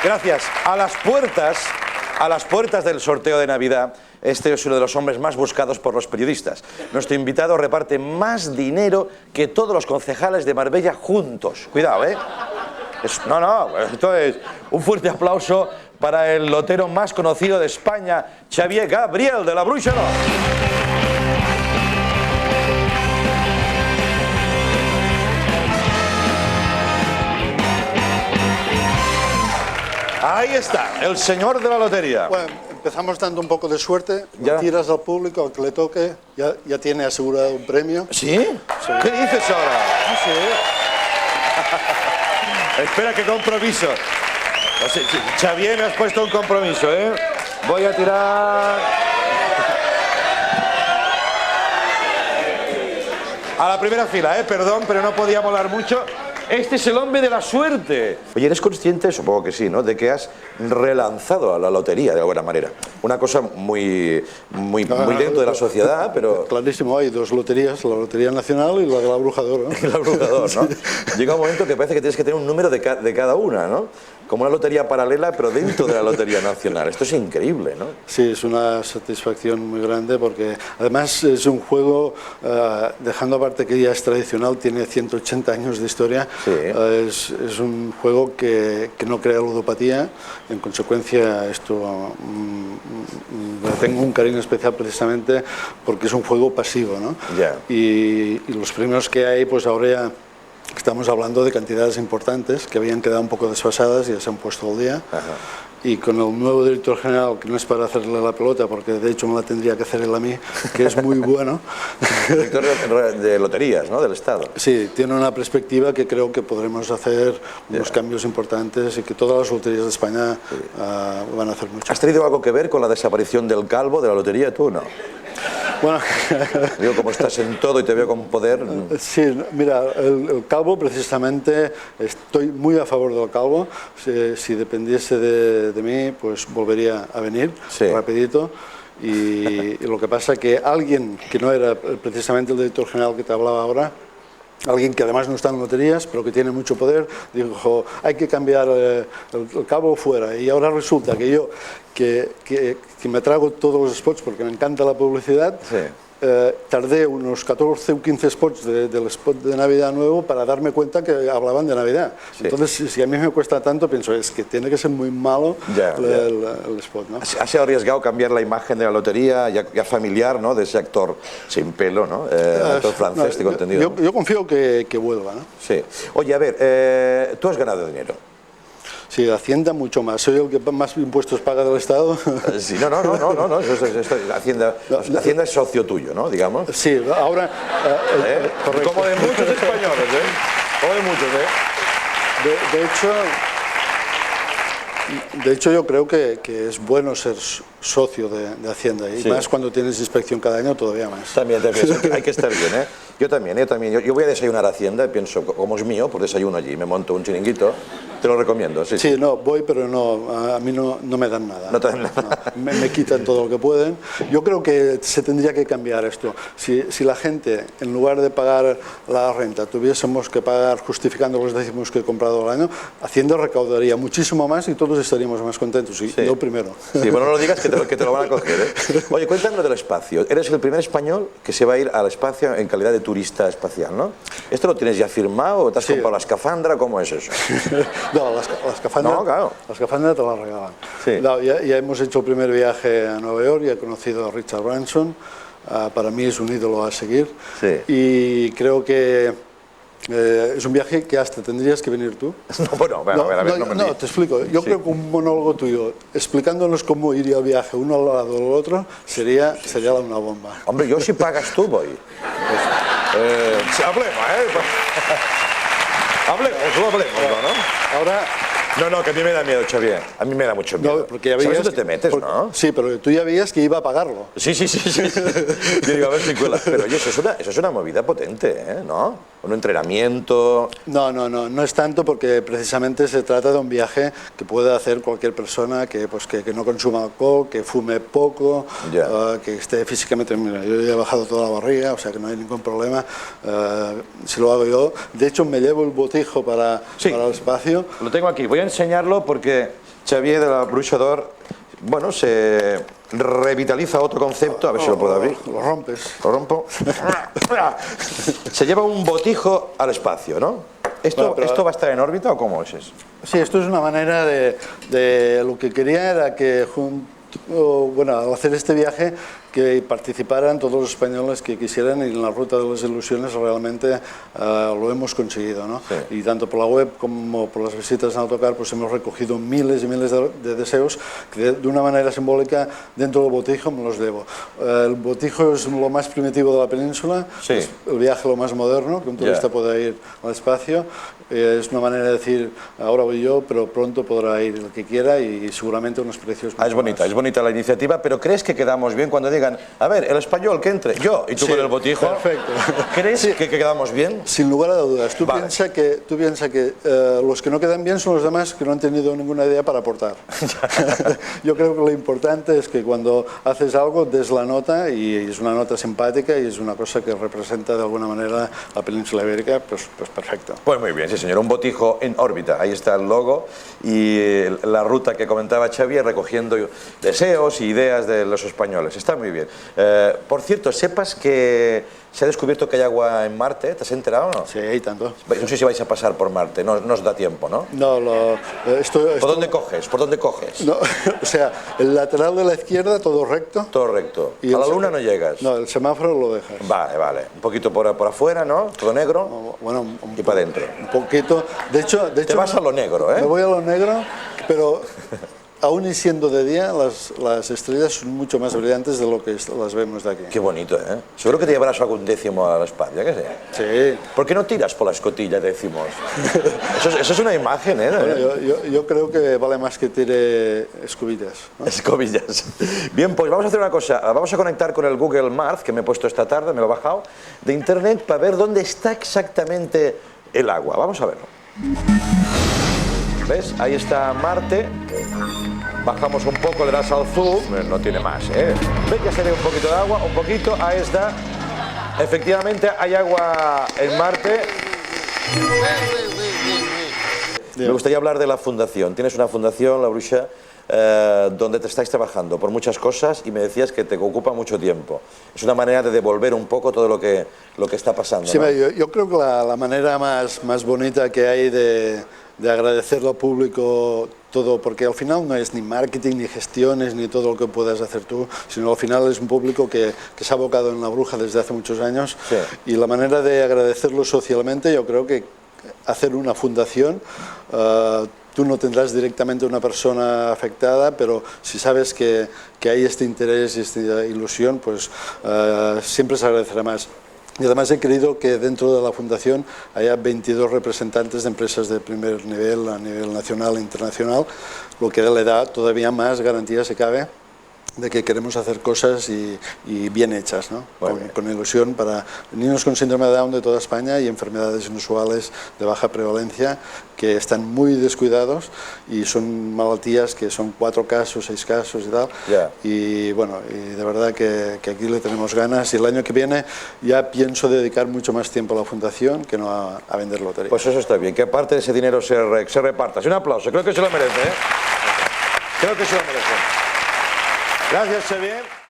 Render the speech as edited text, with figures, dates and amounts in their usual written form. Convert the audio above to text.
Gracias. A las puertas del sorteo de Navidad, este es uno de los hombres más buscados por los periodistas. Nuestro invitado reparte más dinero que todos los concejales de Marbella juntos. Cuidado, ¿eh? Esto es un fuerte aplauso para el lotero más conocido de España, Xavier Gabriel de la Bruixa d'Or. Ahí está, el señor de la lotería. Bueno, empezamos dando un poco de suerte, ya tiras al público, al que le toque, ya tiene asegurado un premio. ¿Sí? Sí. ¿Qué dices ahora? Sí. Espera, qué compromiso. No sé, Xavier, me has puesto un compromiso, ¿eh? Voy a tirar... A la primera fila, perdón, pero no podía molar mucho. Este es el hombre de la suerte. Oye, ¿eres consciente, supongo que sí, ¿no?, de que has relanzado a la lotería de alguna manera? Una cosa muy dentro de la sociedad, pero... Clarísimo, hay dos loterías, la Lotería Nacional y la de la Bruixa d'Or, ¿no? La Bruixa d'Or, ¿no? Llega un momento que parece que tienes que tener un número de cada una, ¿no? Como una lotería paralela, pero dentro de la Lotería Nacional. Esto es increíble, ¿no? Sí, es una satisfacción muy grande porque además es un juego, dejando aparte que ya es tradicional, tiene 180 años de historia, sí. Es un juego que no crea ludopatía. En consecuencia, esto tengo un cariño especial precisamente porque es un juego pasivo, ¿no? Yeah. Y los premios que hay, pues ahora ya estamos hablando de cantidades importantes que habían quedado un poco desfasadas y ya se han puesto al día. Ajá. Y con el nuevo director general, que no es para hacerle la pelota, porque de hecho me la tendría que hacer él a mí, que es muy bueno. Director de loterías, ¿no?, del Estado. Sí, tiene una perspectiva que creo que podremos hacer unos cambios importantes y que todas las loterías de España van a hacer mucho. ¿Has tenido algo que ver con la desaparición del Calvo de la lotería, tú, no? Bueno, digo, como estás en todo y te veo con poder... Sí, mira, el Calvo, precisamente, estoy muy a favor del Calvo. Si dependiese de mí, pues volvería a venir, sí, rapidito. Y lo que pasa es que alguien que no era precisamente el director general que te hablaba ahora, alguien que además no está en loterías, pero que tiene mucho poder, dijo, hay que cambiar el Calvo fuera. Y ahora resulta que yo, que me trago todos los spots porque me encanta la publicidad, sí, tardé unos 14 o 15 spots del spot de Navidad nuevo para darme cuenta que hablaban de Navidad. Sí. Entonces, si a mí me cuesta tanto, pienso, es que tiene que ser muy malo el spot, ¿no? ¿Has arriesgado cambiar la imagen de la lotería, ya familiar, ¿no?, de ese actor sin pelo, ¿no? Actor francés, tengo entendido. Yo confío que vuelva, ¿no? Sí. Oye, a ver, tú has ganado dinero. Sí, Hacienda mucho más. Soy el que más impuestos paga del Estado. Sí, no. Hacienda es socio tuyo, ¿no?, digamos. Sí, ahora... correcto. Como de muchos españoles, Como de muchos, De hecho, yo creo que es bueno ser socio de Hacienda y sí, más cuando tienes inspección cada año, todavía más. También hay que estar bien, Yo también. Yo voy a desayunar a Hacienda y pienso, como es mío, pues desayuno allí, me monto un chiringuito. Te lo recomiendo, sí. Sí, no, voy, pero no, a mí no me dan nada. No te dan nada. No, me quitan todo lo que pueden. Yo creo que se tendría que cambiar esto. Si la gente, en lugar de pagar la renta, tuviésemos que pagar justificando los décimos que he comprado al año, Hacienda recaudaría muchísimo más y todos estaríamos más contentos. Y sí, yo primero. Sí, bueno, no lo digas que te lo van a coger, Oye, cuéntanos del espacio. Eres el primer español que se va a ir al espacio en calidad de turista espacial, ¿no? ¿Esto lo tienes ya firmado? ¿Te has comprado la escafandra? ¿Cómo es eso? No, la escafandra, no, claro, la escafandra te la regalan. Sí. No, ya hemos hecho el primer viaje a Nueva York, ya he conocido a Richard Branson, para mí es un ídolo a seguir, sí, y creo que es un viaje que hasta tendrías que venir tú. No, te explico. Yo creo que un monólogo tuyo explicándonos cómo iría el viaje uno al lado del otro sería una bomba. Hombre, yo si pagas tú voy. Hablemos, Hablemos, ¿no? Ahora... No, que a mí me da miedo, Xavier. A mí me da mucho miedo. No, porque ya veías, ¿sabes dónde te metes, no? Sí, pero tú ya veías que iba a pagarlo. Sí. Yo digo, a ver si cuela. Pero oye, eso es una movida potente, ¿no? Un entrenamiento... No es tanto porque precisamente se trata de un viaje que puede hacer cualquier persona que no consuma alcohol, que fume poco, que esté físicamente... Mira, yo ya he bajado toda la barriga, o sea que no hay ningún problema. Si lo hago yo... De hecho, me llevo el botijo para el espacio. Lo tengo aquí. Voy a enseñarlo porque Xavier de la Bruixa d'Or, bueno, se revitaliza otro concepto, a ver si lo puedo abrir. Lo rompes. Lo rompo. Se lleva un botijo al espacio, ¿no? ¿Esto va a estar en órbita o cómo es eso? Sí, esto es una manera de lo que quería era que al hacer este viaje que participaran todos los españoles que quisieran, y en la Ruta de las Ilusiones realmente lo hemos conseguido, ¿no? Sí. Y tanto por la web como por las visitas en autocar pues hemos recogido miles y miles de deseos que de una manera simbólica dentro del botijo me los debo. El botijo es lo más primitivo de la península, sí. Es el viaje lo más moderno, que un turista pueda ir al espacio. Es una manera de decir, ahora voy yo, pero pronto podrá ir el que quiera y seguramente unos precios más. Es bonita la iniciativa, pero ¿crees que quedamos bien cuando digan, a ver, el español que entre, yo y tú con el botijo? Perfecto. ¿Crees que quedamos bien? Sin lugar a dudas. Tú piensas que los que no quedan bien son los demás que no han tenido ninguna idea para aportar. Yo creo que lo importante es que cuando haces algo des la nota, y es una nota simpática y es una cosa que representa de alguna manera la península ibérica, pues perfecto. Pues muy bien, sí señor, un botijo en órbita, ahí está el logo y la ruta que comentaba Xavier recogiendo deseos y ideas de los españoles, está muy bien. Por cierto, sepas que se ha descubierto que hay agua en Marte, ¿te has enterado o no? Sí, hay tanto. No sé si vais a pasar por Marte, no os da tiempo, ¿no? No, ¿Por dónde coges? ¿Por dónde coges? No, o sea, el lateral de la izquierda todo recto. Todo recto. ¿Y a la luna no llegas? No, el semáforo lo dejas. Vale. Un poquito por afuera, ¿no? Todo negro. Bueno, y para adentro. Un poquito. De hecho, te vas a lo negro, ¿eh? Me voy a lo negro, pero aún y siendo de día, las estrellas son mucho más brillantes de lo que las vemos de aquí. Qué bonito, ¿eh? Seguro que te llevarás algún décimo a la espalda, ¿qué sé? Sí. ¿Por qué no tiras por la escotilla décimos? Eso es una imagen, ¿eh? Bueno, yo creo que vale más que tire escobillas, ¿no? Escobillas. Bien, pues vamos a hacer una cosa. Vamos a conectar con el Google Maps, que me he puesto esta tarde, me lo he bajado, de internet, para ver dónde está exactamente el agua. Vamos a verlo. ¿Ves? Ahí está Marte. Bajamos un poco, le das al zoom. No tiene más, ¿eh? ¿Ves? Ya se ve un poquito de agua, un poquito. Ahí está. Efectivamente, hay agua en Marte. Me gustaría hablar de la fundación. Tienes una fundación, La Bruixa, donde te estáis trabajando por muchas cosas y me decías que te ocupa mucho tiempo. Es una manera de devolver un poco todo lo que está pasando, sí, ¿no? yo creo que la manera más bonita que hay de agradecerlo al público todo, porque al final no es ni marketing, ni gestiones, ni todo lo que puedas hacer tú, sino al final es un público que se ha abocado en La Bruja desde hace muchos años. Sí. Y la manera de agradecerlo socialmente, yo creo que hacer una fundación, tú no tendrás directamente una persona afectada, pero si sabes que hay este interés y esta ilusión, pues siempre se agradecerá más. Y además he querido que dentro de la fundación haya 22 representantes de empresas de primer nivel, a nivel nacional e internacional, lo que le da todavía más garantía, si cabe, de que queremos hacer cosas y bien hechas, ¿no? Con ilusión para niños con síndrome de Down de toda España y enfermedades inusuales de baja prevalencia que están muy descuidados y son malaltías que son 4 casos, 6 casos y tal. Yeah. Y bueno, y de verdad que aquí le tenemos ganas y el año que viene ya pienso dedicar mucho más tiempo a la fundación que no a vender lotería. Pues eso está bien, que parte de ese dinero se reparta. Un aplauso, creo que se lo merece, ¿eh? Creo que se lo merece. Gracias, Xavier.